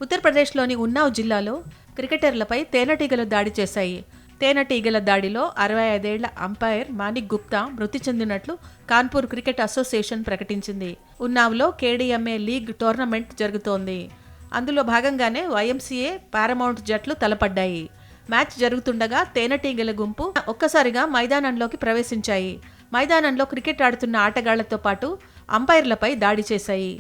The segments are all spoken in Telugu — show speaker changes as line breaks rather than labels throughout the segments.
ఉత్తరప్రదేశ్లోని ఉన్నావ్ జిల్లాలో క్రికెటర్లపై తేనెటీగలు దాడి చేశాయి. తేనెటీగల దాడిలో 65 ఏళ్ల అంపైర్ మానిక్ గుప్తా మృతి చెందినట్లు కాన్పూర్ క్రికెట్ అసోసియేషన్ ప్రకటించింది. ఉన్నావ్లో కేడీఎంఏ లీగ్ టోర్నమెంట్ జరుగుతోంది. అందులో భాగంగానే వైఎంసీఏ, పారమౌంట్ జట్లు తలపడ్డాయి. మ్యాచ్ జరుగుతుండగా తేనెటీగల గుంపు ఒక్కసారిగా మైదానంలోకి ప్రవేశించాయి. మైదానంలో క్రికెట్ ఆడుతున్న ఆటగాళ్లతో పాటు అంపైర్లపై దాడి చేశాయి.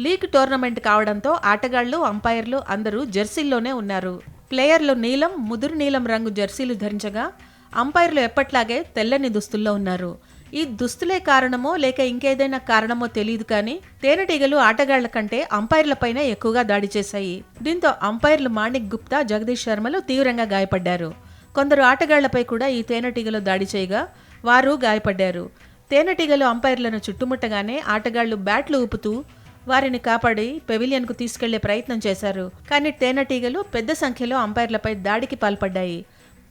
లీగ్ టోర్నమెంట్ కావడంతో ఆటగాళ్లు, అంపైర్లు అందరూ జెర్సీల్లోనే ఉన్నారు. ప్లేయర్లు నీలం, ముదురు నీలం రంగు జెర్సీలు ధరించగా అంపైర్లు ఎప్పట్లాగే తెల్లని దుస్తుల్లో ఉన్నారు. ఈ దుస్తులే కారణమో లేక ఇంకేదైనా కారణమో తెలియదు కానీ తేనెటీగలు ఆటగాళ్ల కంటే అంపైర్లపైనే ఎక్కువగా దాడి చేశాయి. దీంతో అంపైర్లు మానిక్ గుప్తా, జగదీష్ శర్మలు తీవ్రంగా గాయపడ్డారు. కొందరు ఆటగాళ్లపై కూడా ఈ తేనెటీగలు దాడి చేయగా వారు గాయపడ్డారు. తేనెటీగలు అంపైర్లను చుట్టుముట్టగానే ఆటగాళ్లు బ్యాట్లు ఊపుతూ వారిని కాపాడి పెవిలియన్కు తీసుకెళ్లే ప్రయత్నం చేశారు. కానీ తేనెటీగలు పెద్ద సంఖ్యలో అంపైర్లపై దాడికి పాల్పడ్డాయి.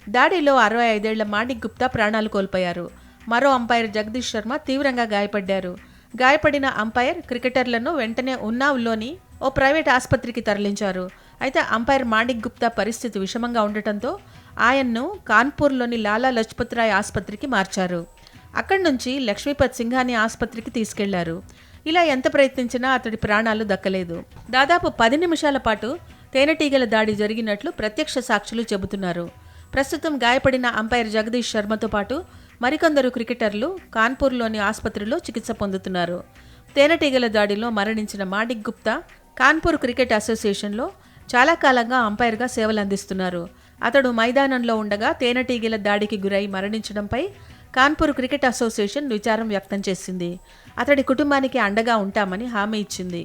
దాడిలో 65 ఏళ్ల మానిక్ గుప్తా ప్రాణాలు కోల్పోయారు. మరో అంపైర్ జగదీష్ శర్మ తీవ్రంగా గాయపడ్డారు. గాయపడిన అంపైర్, క్రికెటర్లను వెంటనే ఉన్నావ్లోని ఓ ప్రైవేట్ ఆసుపత్రికి తరలించారు. అయితే అంపైర్ మానిక్ గుప్తా పరిస్థితి విషమంగా ఉండటంతో ఆయన్ను కాన్పూర్లోని లాలా లజపత్ రాయ్ ఆసుపత్రికి మార్చారు. అక్కడి నుంచి లక్ష్మీపత్ సింఘాని ఆసుపత్రికి తీసుకెళ్లారు. ఇలా ఎంత ప్రయత్నించినా అతడి ప్రాణాలు దక్కలేదు. దాదాపు 10 నిమిషాల పాటు తేనెటీగల దాడి జరిగినట్లు ప్రత్యక్ష సాక్షులు చెబుతున్నారు. ప్రస్తుతం గాయపడిన అంపైర్ జగదీష్ శర్మతో పాటు మరికొందరు క్రికెటర్లు కాన్పూర్లోని ఆసుపత్రిలో చికిత్స పొందుతున్నారు. తేనెటీగల దాడిలో మరణించిన మానిక్ గుప్తా కాన్పూర్ క్రికెట్ అసోసియేషన్లో చాలా కాలంగా అంపైర్గా సేవలందిస్తున్నారు. అతడు మైదానంలో ఉండగా తేనెటీగల దాడికి గురై మరణించడంపై కాన్పూర్ క్రికెట్ అసోసియేషన్ విచారం వ్యక్తం చేసింది. అతడి కుటుంబానికి అండగా ఉంటామని హామీ ఇచ్చింది.